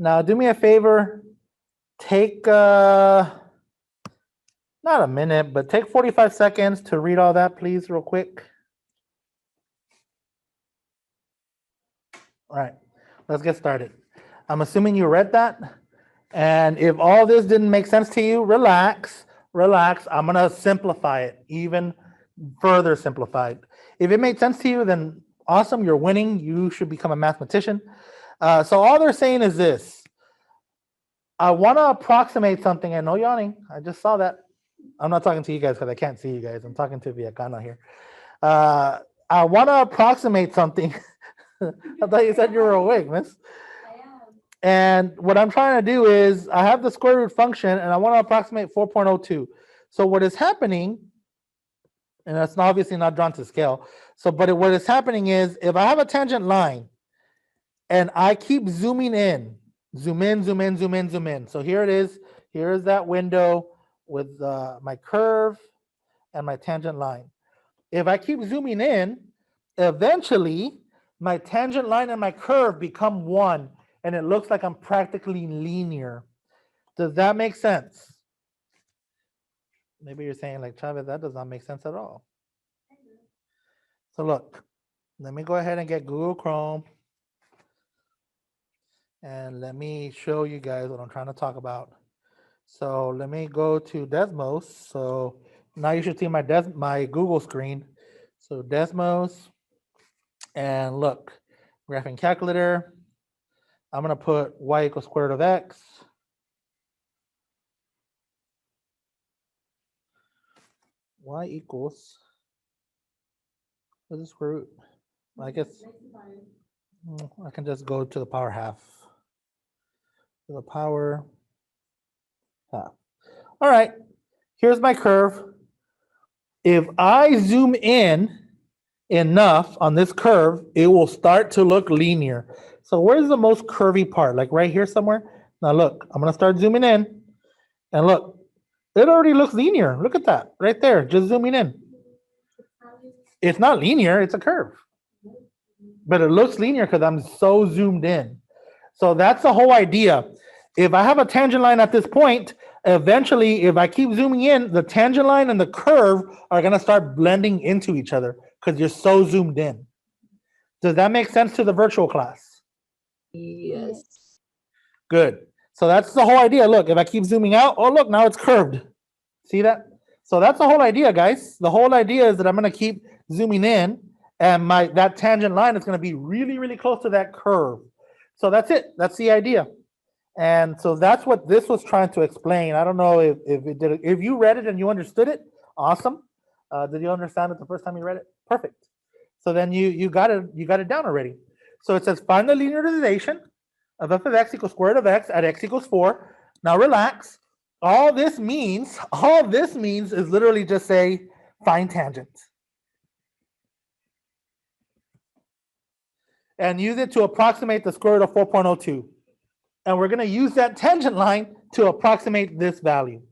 Now do me a favor, take not a minute, but take 45 seconds to read all that, please, real quick. All right, let's get started. I'm assuming you read that. And if all this didn't make sense to you, relax, relax. I'm gonna simplify it, even further simplified. If it made sense to you, then awesome, you're winning. You should become a mathematician. So all they're saying is this. I wanna approximate something. I know yawning, I just saw that. I'm not talking to you guys because I can't see you guys. I'm talking to Viacana here. I wanna approximate something. I thought you said you were awake, miss. And what I'm trying to do is I have the square root function and I want to approximate 4.02. So what is happening, and that's obviously not drawn to scale. So, but what is happening is if I have a tangent line and I keep zooming in, zoom in, zoom in, zoom in, zoom in. So here it is. Here is that window with my curve and my tangent line. If I keep zooming in, eventually my tangent line and my curve become one. And it looks like I'm practically linear. Does that make sense? Maybe you're saying like, Chavez, that does not make sense at all. So look, let me go ahead and get Google Chrome. And let me show you guys what I'm trying to talk about. So let me go to Desmos. So now you should see my Google screen. So Desmos, and look, graphing calculator. I'm going to put y equals square root of x. Y equals, what is the square root? I guess I can just go to the power half. To the power half. All right, here's my curve. If I zoom in enough on this curve, it will start to look linear. So where's the most curvy part? Like right here somewhere? Now look, I'm gonna start zooming in and look, it already looks linear. Look at that right there, just zooming in. It's not linear, it's a curve. But it looks linear because I'm so zoomed in. So that's the whole idea. If I have a tangent line at this point, eventually, if I keep zooming in, the tangent line and the curve are gonna start blending into each other because you're so zoomed in. Does that make sense to the virtual class? Yes. Good. So that's the whole idea. Look, if I keep zooming out, oh look, now it's curved. See that? So that's the whole idea, guys. The whole idea is that I'm going to keep zooming in, and that tangent line is going to be really, really close to that curve. So that's it. That's the idea. And so that's what this was trying to explain. I don't know if it did. If you read it and you understood it, awesome. Did you understand it the first time you read it? Perfect. So then you got it down already. So it says find the linearization of f of x equals square root of x at x equals 4. Now relax. All this means is literally just say find tangent. And use it to approximate the square root of 4.02. And we're going to use that tangent line to approximate this value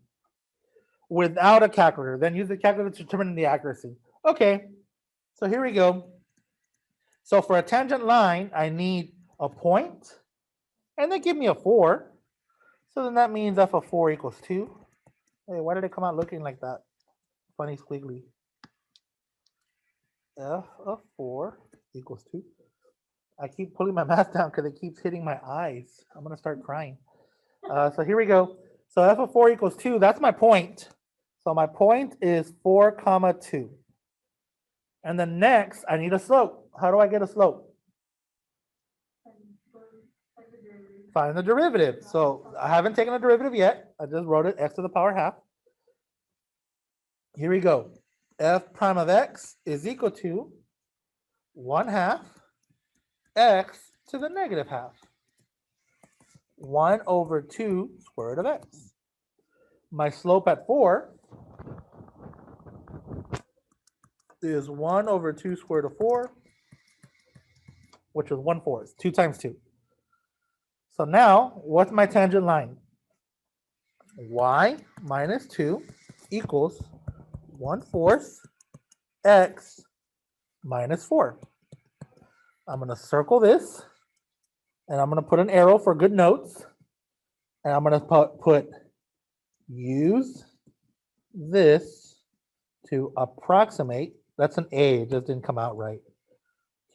without a calculator. Then use the calculator to determine the accuracy. Okay, so here we go. So for a tangent line, I need a point, and they give me a 4. So then that means f of 4 equals 2. Hey, why did it come out looking like that? Funny squiggly. F of 4 equals 2. I keep pulling my math down because it keeps hitting my eyes. I'm going to start crying. So here we go. So f of 4 equals 2. That's my point. So my point is 4, 2. And then next, I need a slope. How do I get a slope? Find the derivative. So I haven't taken a derivative yet. I just wrote it, x to the power half. Here we go. F prime of x is equal to 1/2 x to the negative half. 1/2 square root of x. My slope at 4 is 1/2 square root of 4, which is 1/4. 2 times 2. So now, what's my tangent line? Y minus 2 equals 1/4 x minus 4. I'm going to circle this, And I'm going to put an arrow for good notes. And I'm going to put use this to approximate. That's an A, it just didn't come out right.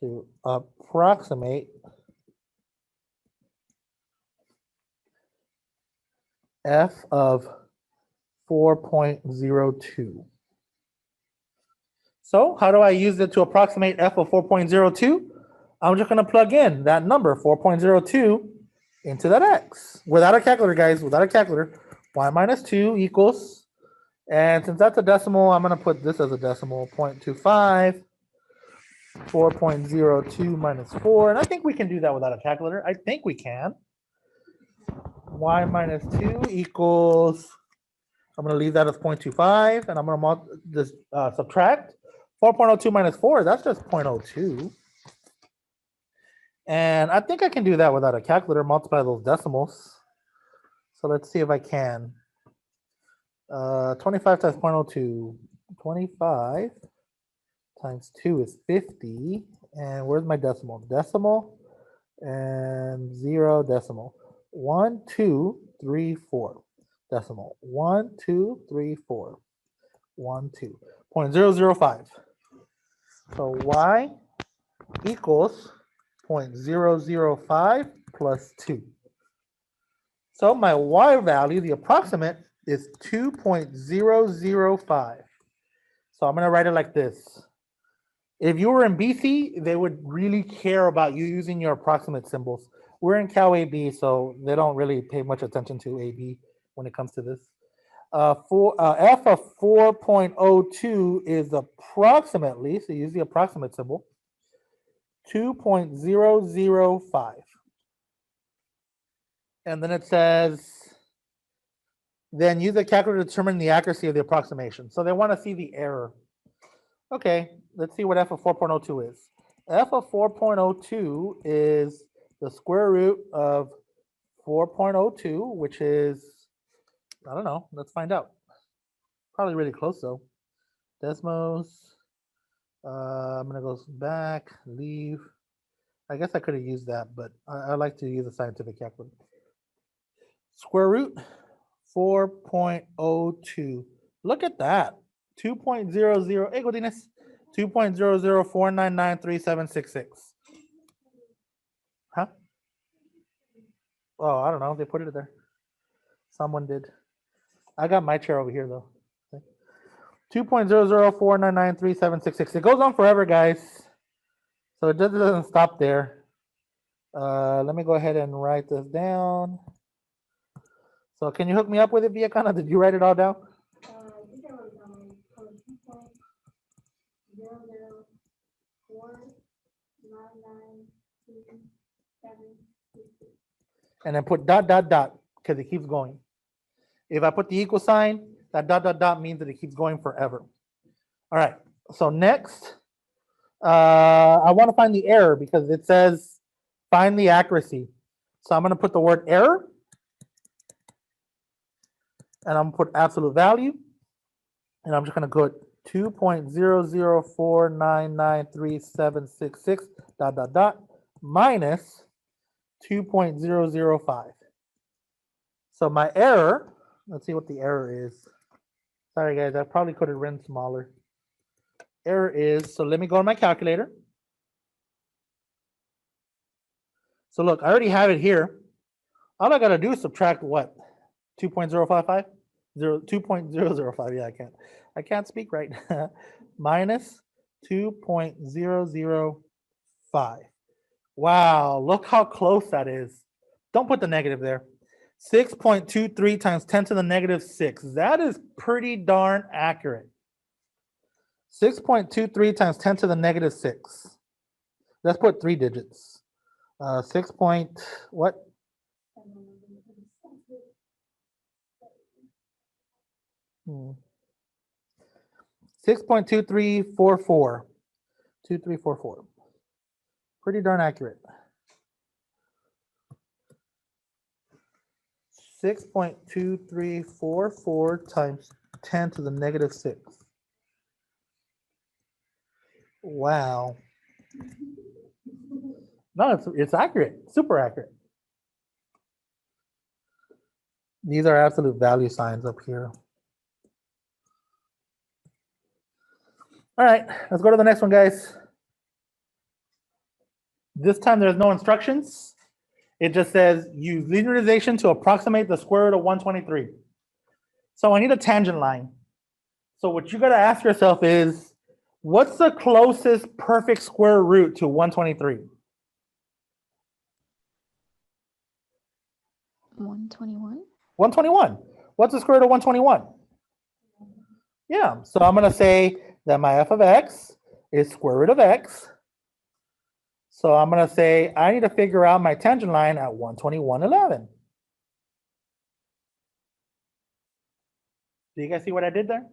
To approximate f of 4.02. So how do I use it to approximate f of 4.02? I'm just going to plug in that number, 4.02, into that x. Without a calculator, guys, without a calculator, y minus 2 equals, and since that's a decimal, I'm going to put this as a decimal, 0.25, 4.02 minus 4. And I think we can do that without a calculator. I think we can. Y minus 2 equals, I'm going to leave that as 0.25, and I'm going to subtract 4.02 minus 4. That's just 0.02. And I think I can do that without a calculator, multiply those decimals. So let's see if I can. 25 times 0.02. 25 times 2 is 50. And where's my decimal? Decimal and 0 decimal. 1, 2, 3, 4. Decimal. 1, 2, 3, 4. 1, 2. 0.005. So y equals 0.005 plus 2. So my y value, the approximate, is 2.005. So I'm going to write it like this. If you were in BC, they would really care about you using your approximate symbols. We're in Cal AB, so they don't really pay much attention to AB when it comes to this. F of 4.02 is approximately, so use the approximate symbol, 2.005. And then it says, then use the calculator to determine the accuracy of the approximation. So they want to see the error. Okay, let's see what f of 4.02 is. F of 4.02 is the square root of 4.02, which is, I don't know, let's find out. Probably really close though. Desmos, I'm gonna go back, leave. I guess I could have used that, but I like to use a scientific calculator. Square root 4.02. Look at that. 2.00, hey Godinez, 2.0049937766. Huh? Oh, I don't know. They put it there. Someone did. I got my chair over here though. 2.0049937766. It goes on forever, guys. So it just doesn't stop there. Let me go ahead and write this down. So can you hook me up with it, Viacana? Did you write it all down? And then put dot, dot, dot, because it keeps going. If I put the equal sign, that dot, dot, dot means that it keeps going forever. All right, so next, I want to find the error because it says find the accuracy. So I'm going to put the word error, and I'm going to put absolute value, and I'm just going to put 2.0049937766 dot, dot, dot, minus 2.005. So my error, let's see what the error is. Sorry guys, I probably could have written smaller. Error is, so let me go on my calculator. So look, I already have it here. All I gotta do is subtract what? 2.055? 2.005, yeah, I can't speak right. Minus 2.005. Wow, look how close that is. Don't put the negative there. 6.23 times 10 to the negative 6. That is pretty darn accurate. 6.23 times 10 to the negative 6. Let's put 3 digits. 6 point, what? Hmm. 6.2344. 2344. Pretty darn accurate. 6.2344 times 10 to the negative 6. Wow. No, it's accurate, super accurate. These are absolute value signs up here. All right, let's go to the next one, guys. This time there's no instructions. It just says use linearization to approximate the square root of 123. So I need a tangent line. So what you gotta ask yourself is, what's the closest perfect square root to 123? 121. 121. What's the square root of 121? Yeah, so I'm gonna say that my f of x is square root of x. So I'm gonna say I need to figure out my tangent line at 121.11. Do you guys see what I did there?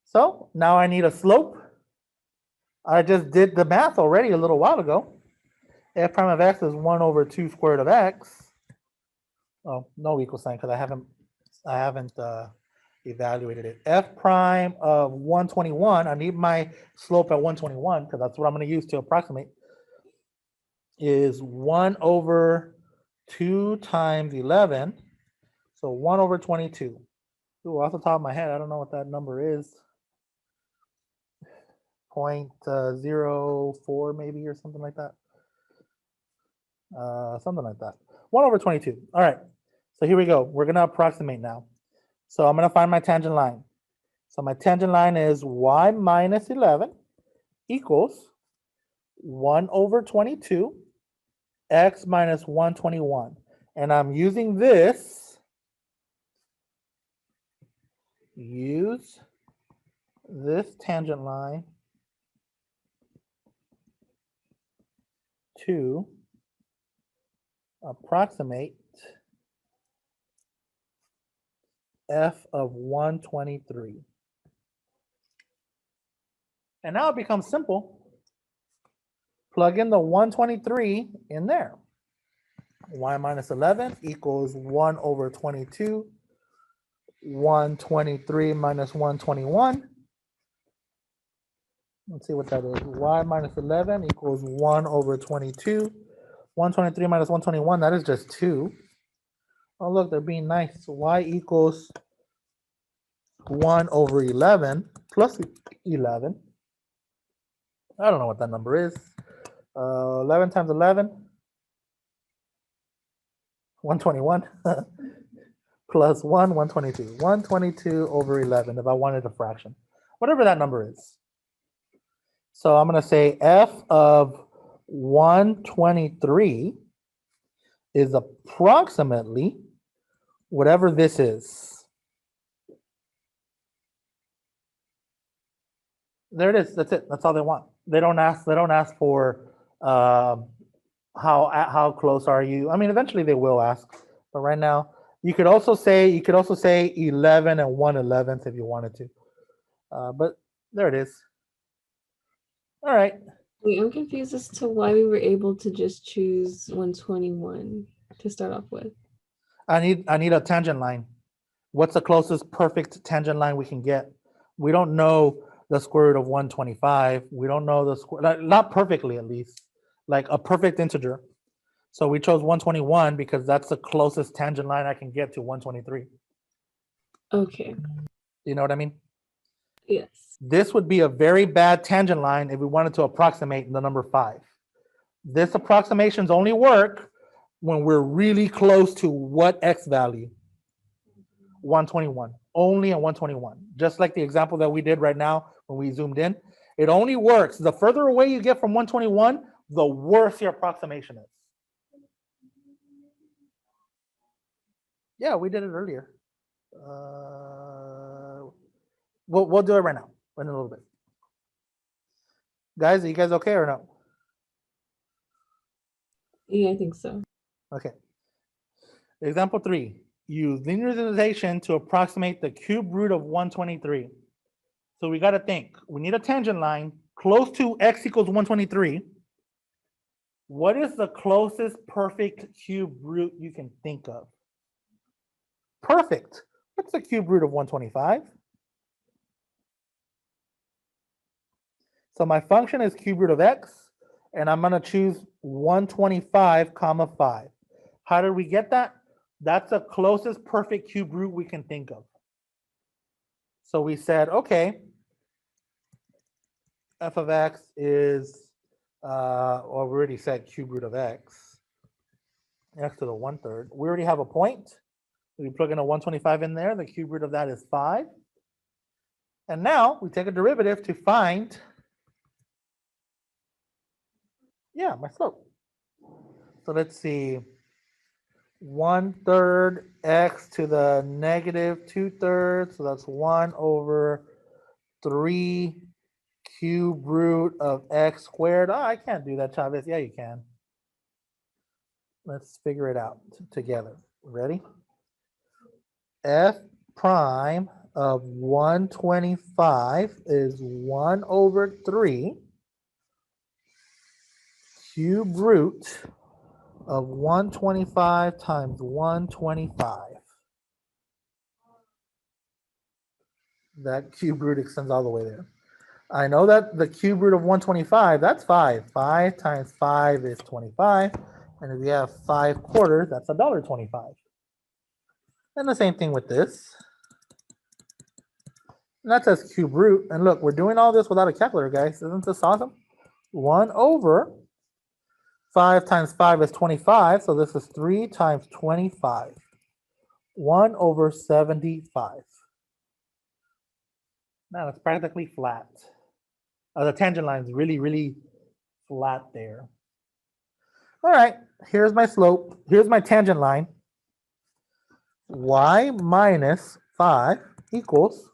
So now I need a slope. I just did the math already a little while ago. F prime of x is 1 over 2 square root of x. Oh, no equal sign because I haven't evaluated it. F prime of 121, I need my slope at 121 because that's what I'm going to use to approximate, is 1 over 2 times 11. So 1 over 22. Ooh, off the top of my head, I don't know what that number is. 0.04 maybe or something like that. Something like that. 1 over 22. All right. So here we go. We're going to approximate now. So I'm going to find my tangent line. So my tangent line is y minus 11 equals 1 over 22 x minus 121. And I'm using this. Use this tangent line to approximate f of 123. And now it becomes simple. Plug in the 123 in there. Y minus 11 equals 1 over 22. 123 minus 121. Let's see what that is. Y minus 11 equals 1 over 22. 123 minus 121, that is just 2. Oh, look, they're being nice. Y equals 1 over 11 plus 11. I don't know what that number is. 11 times 11. 121 plus 1, 122. 122 over 11 if I wanted a fraction. Whatever that number is. So I'm going to say f of 123 is approximately whatever this is. There it is. That's it. That's all they want. They don't ask for how close are you. I mean, eventually they will ask, but right now you could also say 11 and 1/11 if you wanted to. But there it is. All right. Wait, I'm confused as to why we were able to just choose 121 to start off with. I need a tangent line. What's the closest perfect tangent line we can get? We don't know the square root of 125. We don't know the square, not perfectly at least, like a perfect integer. So we chose 121 because that's the closest tangent line I can get to 123. Okay. You know what I mean? Yes. This would be a very bad tangent line if we wanted to approximate the number 5. This approximations only work when we're really close to what x value? 121. Only at 121. Just like the example that we did right now when we zoomed in. It only works. The further away you get from 121, the worse your approximation is. Yeah, we did it earlier. We'll do it right now in a little bit. Guys, are you guys okay or no? Yeah, I think so. Okay. Example 3. Use linearization to approximate the cube root of 123. So we got to think. We need a tangent line close to x equals 123. What is the closest perfect cube root you can think of? Perfect. What's the cube root of 125? So my function is cube root of x. and I'm gonna choose 125, comma 5. How did we get that? That's the closest perfect cube root we can think of. So we said, okay, f of x is, or we already said cube root of x, x to the 1/3. We already have a point. We plug in a 125 in there. The cube root of that is 5. And now we take a derivative to find, yeah, my slope. So let's see, 1/3 x to the negative 2/3. So that's 1/3 cube root of x squared. Oh, I can't do that, Chavez. Yeah, you can. Let's figure it out together. Ready? F prime of 125 is 1/3 cube root of 125 times 125. That cube root extends all the way there. I know that the cube root of 125, that's 5. 5 times 5 is 25. And if you have 5/4, that's $1.25. And the same thing with this. And that says cube root. And look, we're doing all this without a calculator, guys. Isn't this awesome? 1/5 times 5 is 25. So this is 3 times 25. 1/75. Now it's practically flat. The tangent line is really, really flat there. All right, here's my slope. Here's my tangent line. Y minus 5 equals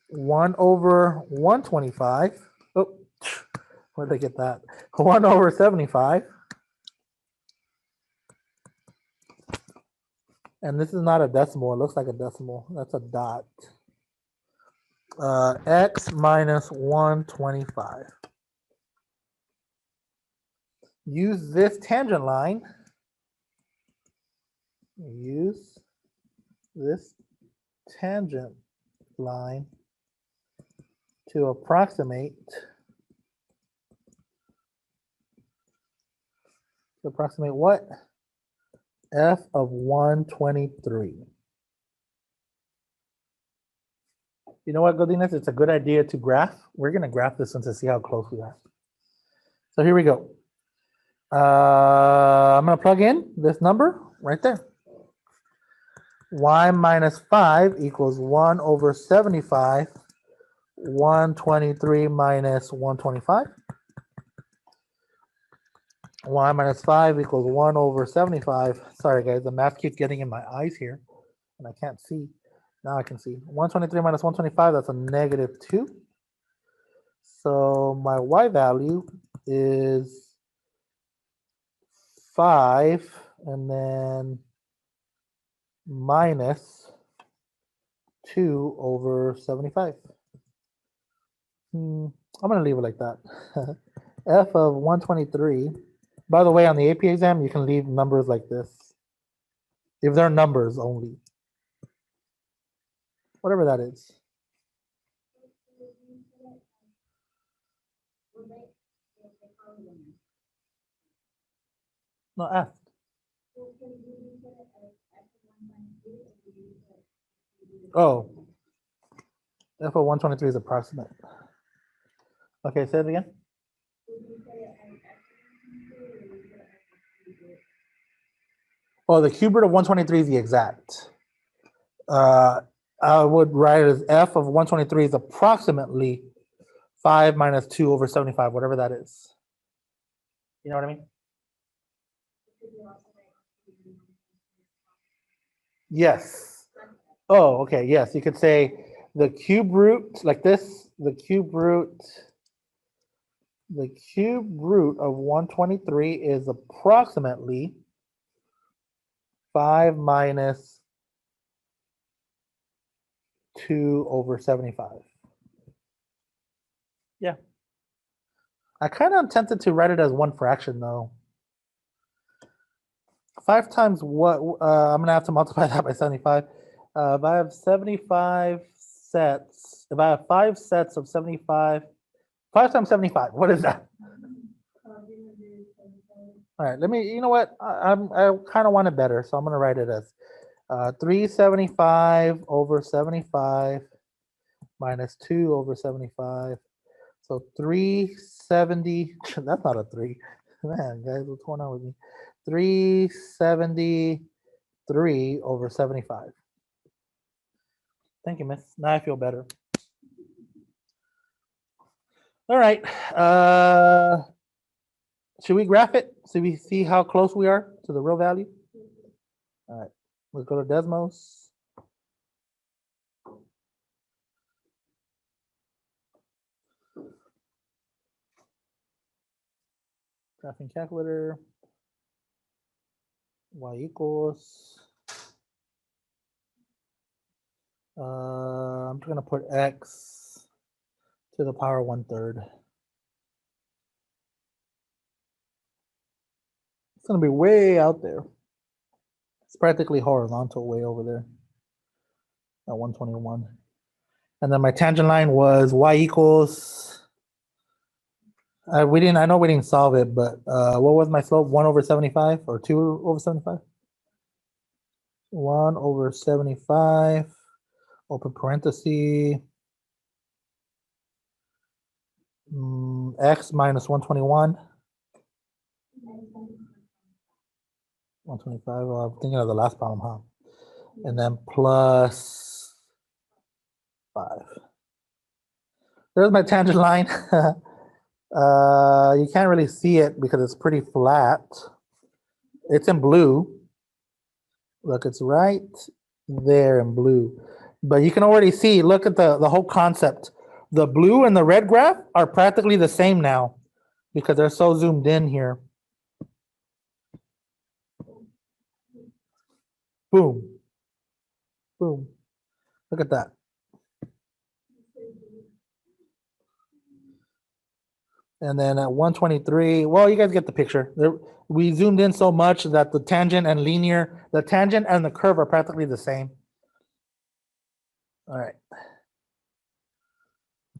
1/125. Oh, where did I get that? 1/75. And this is not a decimal. It looks like a decimal. That's a dot. X minus 125. Use this tangent line. Use this tangent line to approximate. To approximate what? F of 123. You know what, Godinez? It's a good idea to graph. We're going to graph this one to see how close we are. So here we go. I'm going to plug in this number right there. Y minus 5 equals 1/75. 123 minus 125. Y minus 5 equals 1/75. Sorry, guys. The math keeps getting in my eyes here, and I can't see. Now I can see. 123 minus 125, that's a -2. So my y value is 5, and then minus 2/75. I'm going to leave it like that. F of 123. By the way, on the AP exam, you can leave numbers like this. If they're numbers only. Whatever that is. No, F. Oh. F of 123 is approximate. Okay, say it again. Oh, the cube root of 123 is the exact. I would write it as F of 123 is approximately 5 minus 2/75, whatever that is. You know what I mean? Yes. Oh, okay. Yes, you could say the cube root like this, the cube root of 123 is approximately 5 minus 2/75. Yeah. I kind of tempted to write it as one fraction though. 5 times what? I'm going to have to multiply that by 75. If I have 75 sets, if I have 5 sets of 75, 5 times 75, what is that? All right, let me, you know what? I kind of want it better, so I'm gonna write it as 375 over 75 minus 2 over 75. So 370, that's not a 3. Man, guys, what's going on with me? 373 over 75. Thank you, miss. Now I feel better. All right. Should we graph it so we see how close we are to the real value? All right. Let's go to Desmos. Graphing calculator. Y equals. I'm just going to put x to the power 1/3. It's going to be way out there. It's practically horizontal way over there at 121. And then my tangent line was y equals, I know we didn't solve it, but what was my slope? 1 over 75 or 2 over 75? 1 over 75, open parenthesis, x minus 121. 125, well, I'm thinking of the last problem, huh? And then plus 5. There's my tangent line. You can't really see it because it's pretty flat. It's in blue. Look, it's right there in blue. But you can already see, look at the whole concept. The blue and the red graph are practically the same now because they're so zoomed in here. Boom. Boom. Look at that. And then at 123, well, you guys get the picture. We zoomed in so much that the tangent and the tangent and the curve are practically the same. All right.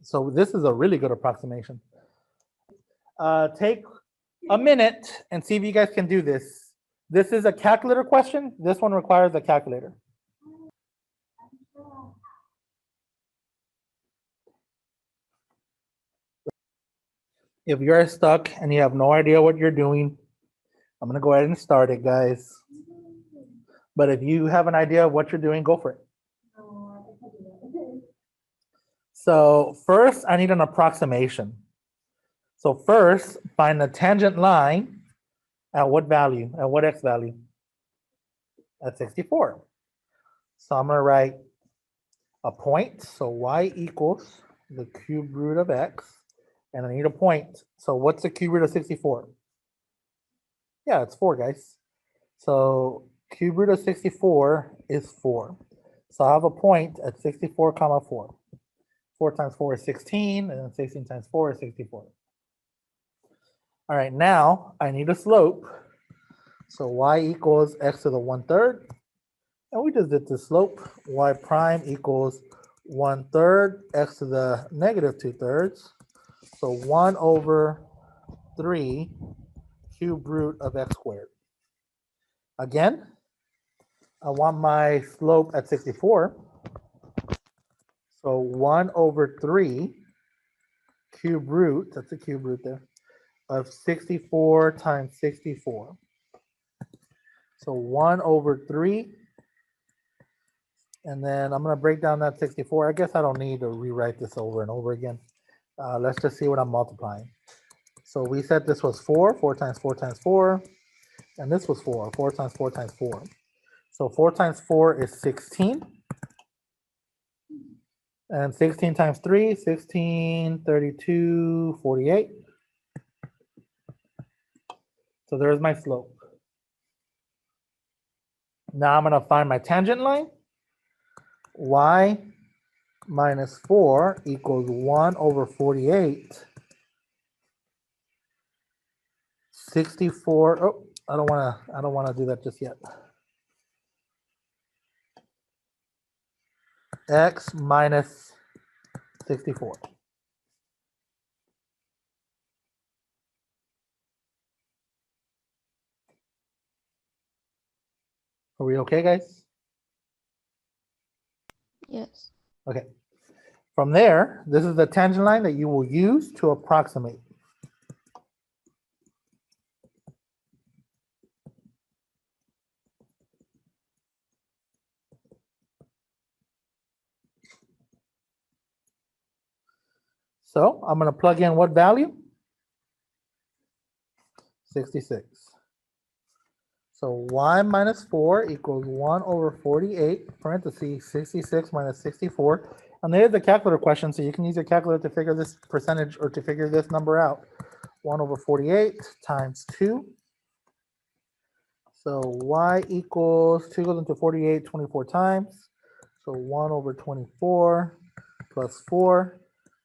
So this is a really good approximation. Take a minute and see if you guys can do this. This is a calculator question. This one requires a calculator. If you're stuck and you have no idea what you're doing, I'm going to go ahead and start it, guys. But if you have an idea of what you're doing, go for it. So first, I need an approximation. So first, find the tangent line at what value? At what x value? At 64. So I'm going to write a point. So y equals the cube root of x. And I need a point. So what's the cube root of 64? Yeah, it's 4, guys. So cube root of 64 is 4. So I have a point at 64 comma 4. 4 times 4 is 16, and then 16 times 4 is 64. All right, now I need a slope. So y equals x to the 1/3. And we just did the slope. Y prime equals 1/3 x to the negative 2/3. So 1 over 3 cube root of x squared. Again, I want my slope at 64. So 1 over 3 cube root, that's a cube root there, of 64 times 64. So 1 over 3. And then I'm going to break down that 64. I guess I don't need to rewrite this over and over again. Let's just see what I'm multiplying. So we said this was 4. 4 times 4 times 4. And this was 4. 4 times 4 times 4. So 4 times 4 is 16. And 16 times 3, 16, 32, 48. So there's my slope. Now I'm going to find my tangent line. Y minus 4 equals 1 over 48. 64. Oh, I don't want to do that just yet. X minus 64. Are we okay, guys? Yes. Okay. From there, this is the tangent line that you will use to approximate. So I'm going to plug in what value? 66. So y minus 4 equals 1 over 48, parentheses, 66 minus 64. And there's the calculator question, so you can use your calculator to figure this percentage or to figure this number out. 1 over 48 times 2. So y equals 2 goes into 48 24 times. So 1 over 24 plus 4,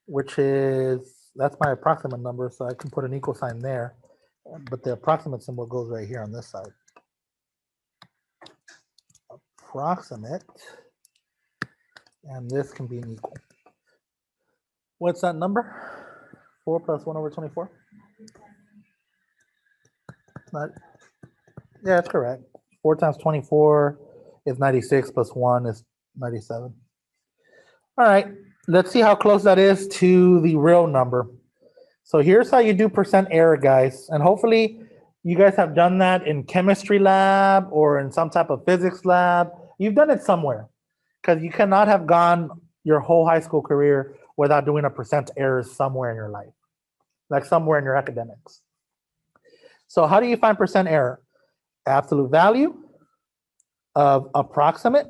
which is, that's my approximate number, so I can put an equal sign there. But the approximate symbol goes right here on this side. Approximate, and this can be an equal. What's that number? 4 plus 1 over 24? Not, yeah, that's correct. 4 times 24 is 96 plus 1 is 97. All right, let's see how close that is to the real number. So here's how you do percent error, guys. And hopefully you guys have done that in chemistry lab or in some type of physics lab. You've done it somewhere, because you cannot have gone your whole high school career without doing a percent error somewhere in your life, like somewhere in your academics. So how do you find percent error? Absolute value of approximate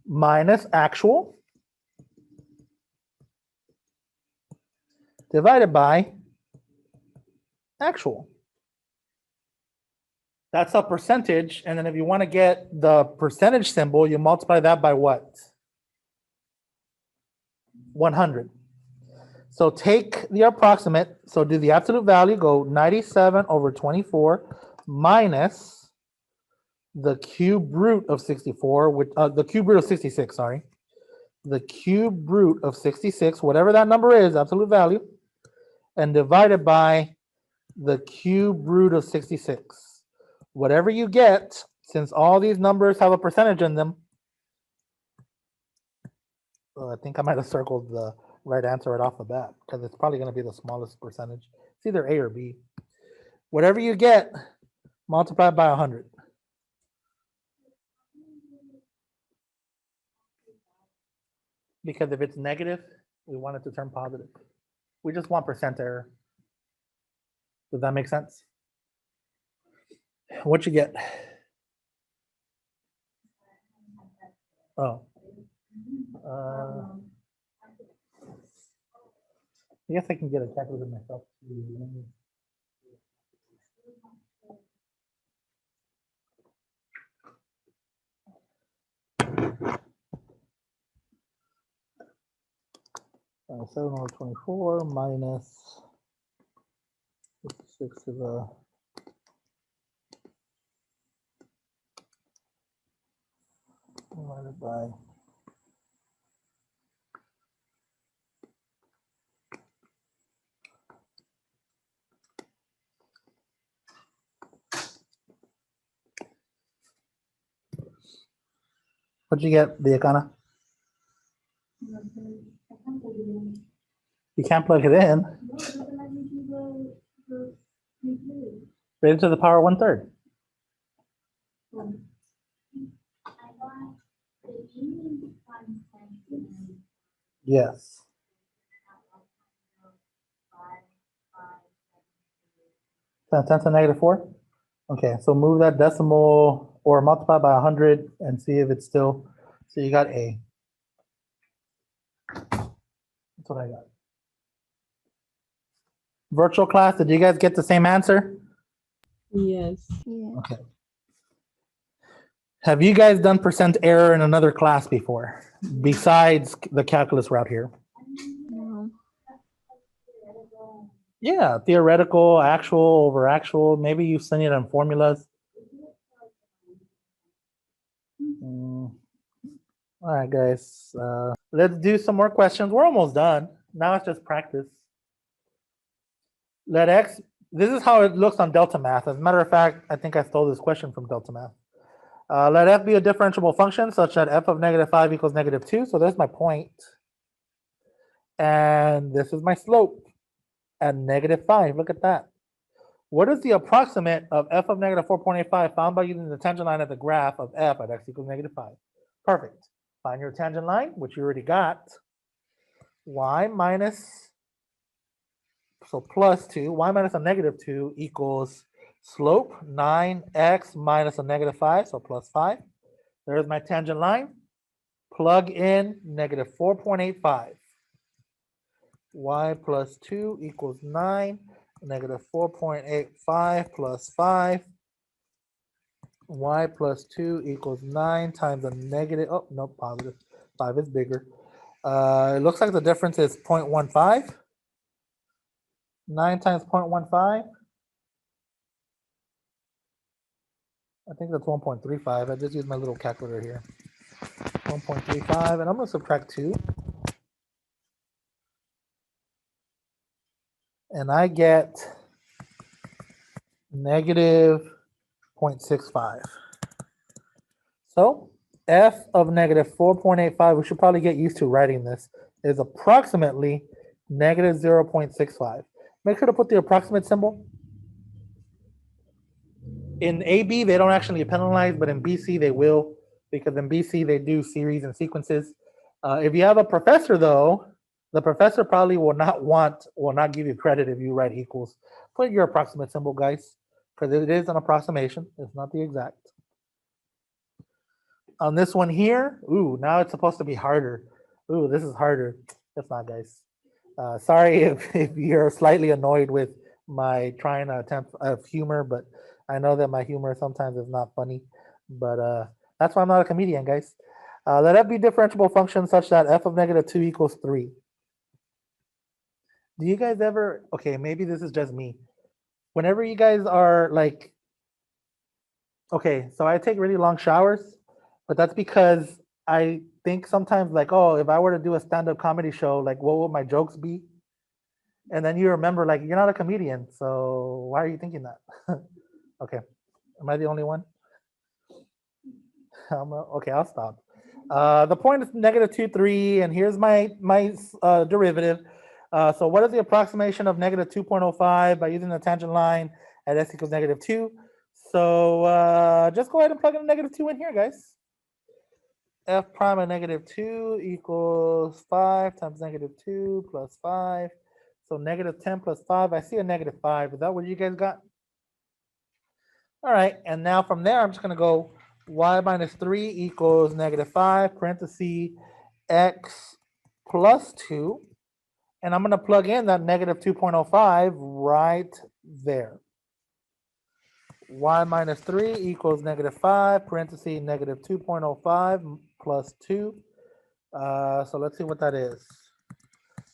minus actual divided by actual. That's a percentage, and then if you want to get the percentage symbol, you multiply that by what? 100. So take the approximate, so do the absolute value, go 97 over 24 minus the cube root of 64, which the cube root of 66, sorry. The cube root of 66, whatever that number is, absolute value, and divided by the cube root of 66. Whatever you get, since all these numbers have a percentage in them, I think I might have circled the right answer right off the bat, because it's probably going to be the smallest percentage. It's either A or B. Whatever you get, multiply by 100. Because if it's negative, we want it to turn positive. We just want percent error. Does that make sense? What you get? Oh. I guess I can get a calculator myself. 7 over 24 minus 56 to the divided by what'd you get, Viacana? You can't plug it in. Raised to the power 1/3. Yes. 10 to negative 4? Okay, so move that decimal or multiply by 100 and see if it's still, so you got A. That's what I got. Virtual class, did you guys get the same answer? Yes. Yeah. Okay. Have you guys done percent error in another class before, besides the calculus route here? No. Yeah, theoretical, actual, over actual. Maybe you've seen it in formulas. All right, guys. Let's do some more questions. We're almost done. Now it's just practice. Let x This is how it looks on Delta Math. As a matter of fact, I think I stole this question from Delta Math. Let f be a differentiable function such that f of -5 equals -2. So there's my point. And this is my slope at -5. Look at that. What is the approximate of f of -4.85 found by using the tangent line at the graph of f at x equals -5? Perfect. Find your tangent line, which you already got. Y minus, so plus 2, y minus a -2 equals slope 9x minus a -5, so plus 5. There's my tangent line. Plug in -4.85. Y plus 2 equals 9, -4.85 plus 5. Y plus 2 equals 9 times a negative, oh, no, positive. 5 is bigger. It looks like the difference is 0.15. 9 times 0.15. I think that's 1.35. I just used my little calculator here. 1.35, and I'm going to subtract 2. And I get -0.65. So f of -4.85, we should probably get used to writing this, is approximately -0.65. Make sure to put the approximate symbol. In AB, they don't actually penalize, but in BC, they will, because in BC, they do series and sequences. If you have a professor, though, the professor probably will not give you credit if you write equals. Put your approximate symbol, guys, because it is an approximation. It's not the exact. On this one here, ooh, now it's supposed to be harder. Ooh, this is harder. It's not, guys. Sorry if you're slightly annoyed with my trying to attempt of humor, but I know that my humor sometimes is not funny. But that's why I'm not a comedian, guys. Let f be differentiable function such that f of -2 equals 3. Do you guys ever, okay, maybe this is just me. Whenever you guys are like, okay, so I take really long showers, but that's because I think sometimes like, oh, if I were to do a stand-up comedy show, like what would my jokes be? And then you remember like, you're not a comedian, so why are you thinking that? Okay, am I the only one? Okay, I'll stop. The point is -2, 3, and here's my derivative. So what is the approximation of -2.05 by using the tangent line at s equals -2? So just go ahead and plug in a -2 in here, guys. F prime of -2 equals 5 times -2 plus 5. So -10 plus 5. I see a -5. Is that what you guys got? All right, and now from there, I'm just going to go y minus 3 equals -5, parenthesis, x plus 2. And I'm going to plug in that -2.05 right there. Y minus 3 equals -5, parenthesis, -2.05 plus 2. So let's see what that is.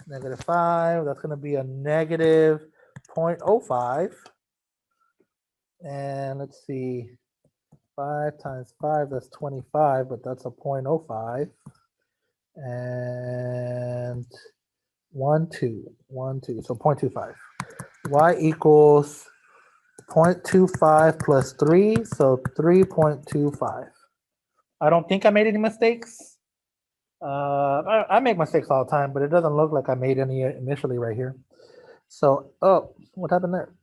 -5, that's going to be a -0.05. And let's see, 5 times 5, that's 25, but that's a 0.05. And 1, 2, 1, 2, so 0.25. Y equals 0.25 plus 3, so 3.25. I don't think I made any mistakes. I make mistakes all the time, but it doesn't look like I made any initially right here. So, oh, what happened there?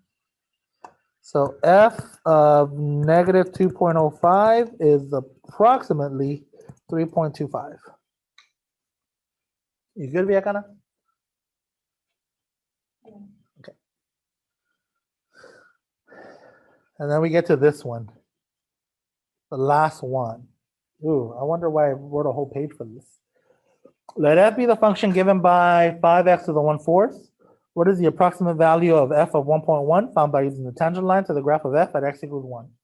So f of -2.05 is approximately 3.25. You good, Viacana? Okay. And then we get to this one, the last one. Ooh, I wonder why I wrote a whole page for this. Let f be the function given by 5x to the 1/4. What is the approximate value of f of 1.1 found by using the tangent line to the graph of f at x equals 1?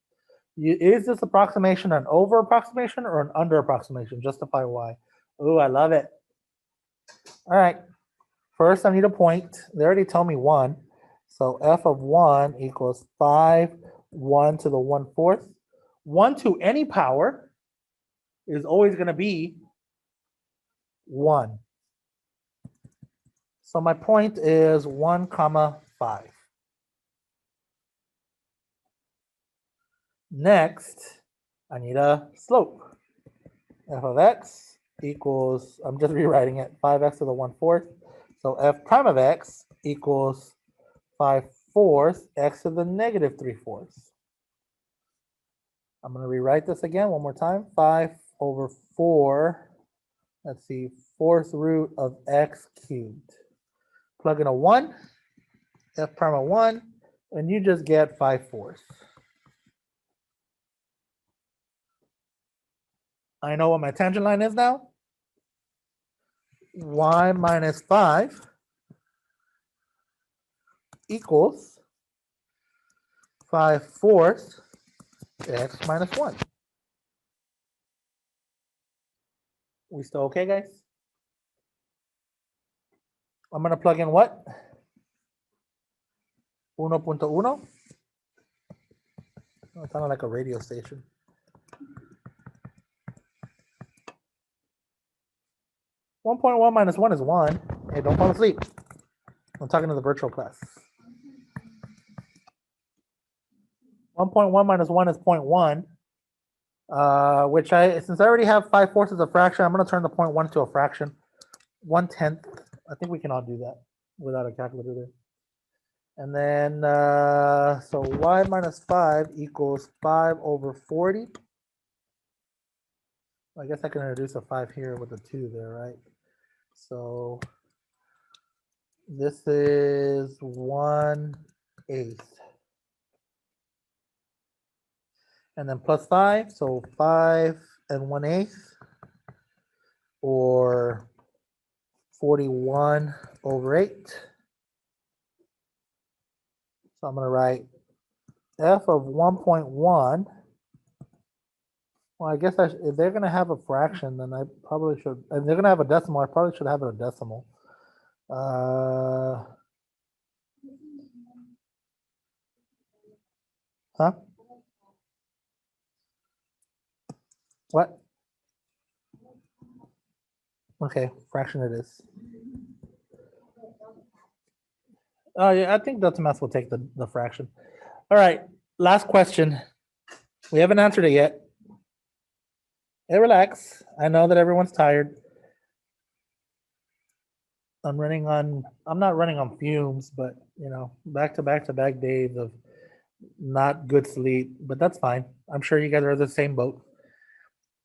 Is this approximation an over approximation or an under approximation? Justify why. Ooh, I love it. All right. First, I need a point. They already told me 1. So f of 1 equals 5, 1 to the 1/4. 1 to any power is always going to be 1. So my point is 1, 5. Next, I need a slope. F of x equals, I'm just rewriting it, 5x to the 1/4. So f prime of x equals 5/4 x to the negative 3/4. I'm going to rewrite this again one more time. 5/4, let's see, 4th root of x cubed. Plug in a 1, f prime of 1, and you just get 5/4. I know what my tangent line is now. Y minus 5 equals 5/4 x minus 1. We still okay, guys? I'm going to plug in what? 1.1. Oh, it sounded like a radio station. 1.1 minus 1 is 1. Hey, don't fall asleep. I'm talking to the virtual class. 1.1 minus 1 is 0.1, which since I already have 5/4 as a fraction, I'm going to turn the 0.1 to a fraction. 1/10. I think we can all do that without a calculator there. And then, so y minus 5 equals 5/40. I guess I can introduce a 5 here with a 2 there, right? So this is 1/8. And then plus 5, so 5 1/8, or 41/8. So I'm going to write f of 1.1. Well, I guess if they're going to have a fraction, then I probably should, and they're going to have a decimal, I probably should have it a decimal. Huh? What? Okay, fraction it is. Oh yeah, I think Delta Math will take the fraction. All right, last question. We haven't answered it yet. Hey, relax. I know that everyone's tired. I'm not running on fumes, but you know, back to back days of not good sleep, but that's fine. I'm sure you guys are in the same boat.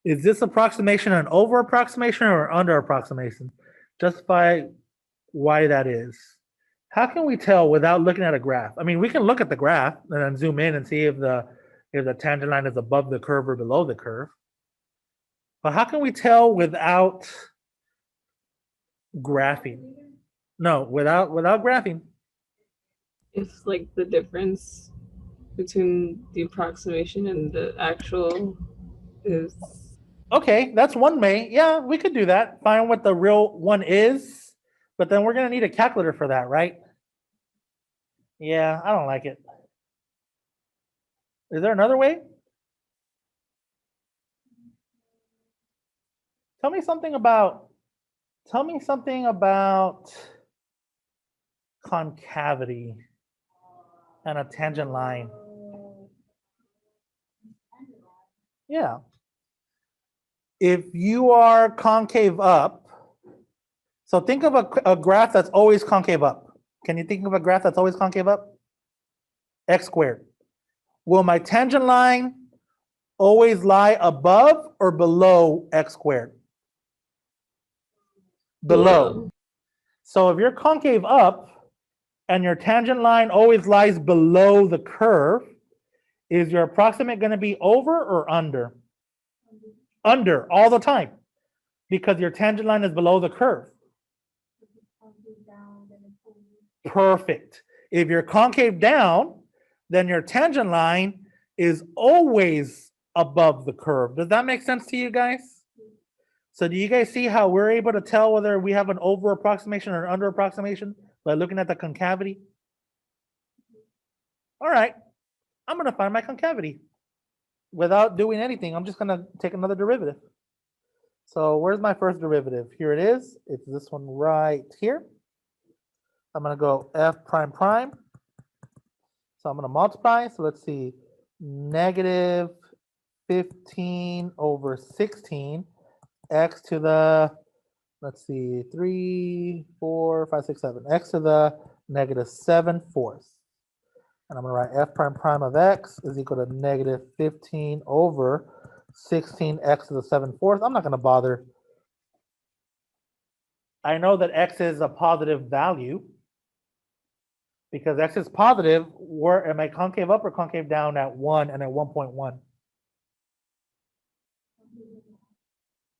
Is this approximation an over approximation or under approximation? Justify why that is. How can we tell without looking at a graph? I mean, we can look at the graph and then zoom in and see if the tangent line is above the curve or below the curve. But how can we tell without graphing? No, without graphing. It's like the difference between the approximation and the actual is. Okay, that's one way. Yeah, we could do that. Find what the real one is, but then we're going to need a calculator for that, right? Yeah, I don't like it. Is there another way? Tell me something about concavity and a tangent line. Yeah. If you are concave up, so think of a graph that's always concave up. Can you think of a graph that's always concave up? X squared. Will my tangent line always lie above or below x squared? Below. So if you're concave up and your tangent line always lies below the curve, is your approximate going to be over or under? Under all the time, because your tangent line is below the curve. Perfect. If you're concave down, then your tangent line is always above the curve. Does that make sense to you guys? So do you guys see how we're able to tell whether we have an over approximation or under approximation by looking at the concavity? All right, I'm going to find my concavity. Without doing anything, I'm just going to take another derivative. So where's my first derivative? Here it is. It's this one right here. I'm going to go f prime prime. So I'm going to multiply. So let's see. negative 15 over 16 x to the, let's see, 3, 4, 5, 6, 7, x to the negative 7/4. And I'm going to write f prime prime of x is equal to negative 15 over 16x to the 7/4. I'm not going to bother. I know that x is a positive value because x is positive. Where am I concave up or concave down at 1 and at 1.1?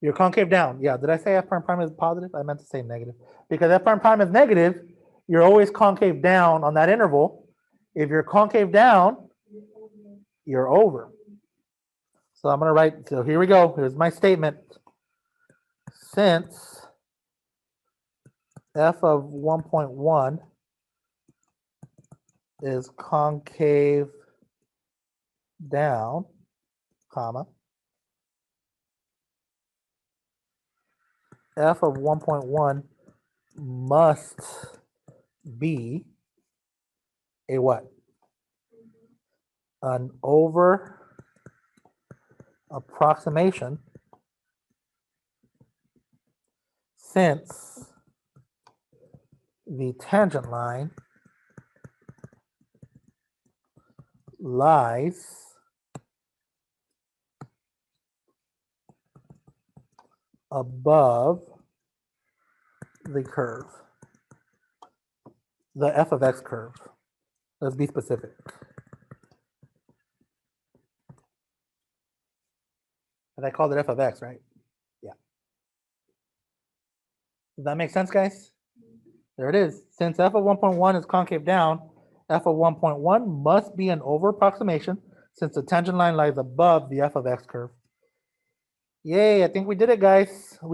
You're concave down. Yeah, did I say f prime prime is positive? I meant to say negative. Because f prime prime is negative, you're always concave down on that interval. If you're concave down, you're over. So I'm going to write, so here we go. Here's my statement. Since f of 1.1 is concave down, comma, f of 1.1 must be a what? An over approximation since the tangent line lies above the curve, the f of x curve. Let's be specific. And I called it f of x, right? Yeah. Does that make sense, guys? There it is. Since f of 1.1 is concave down, f of 1.1 must be an over approximation since the tangent line lies above the f of x curve. Yay, I think we did it, guys. We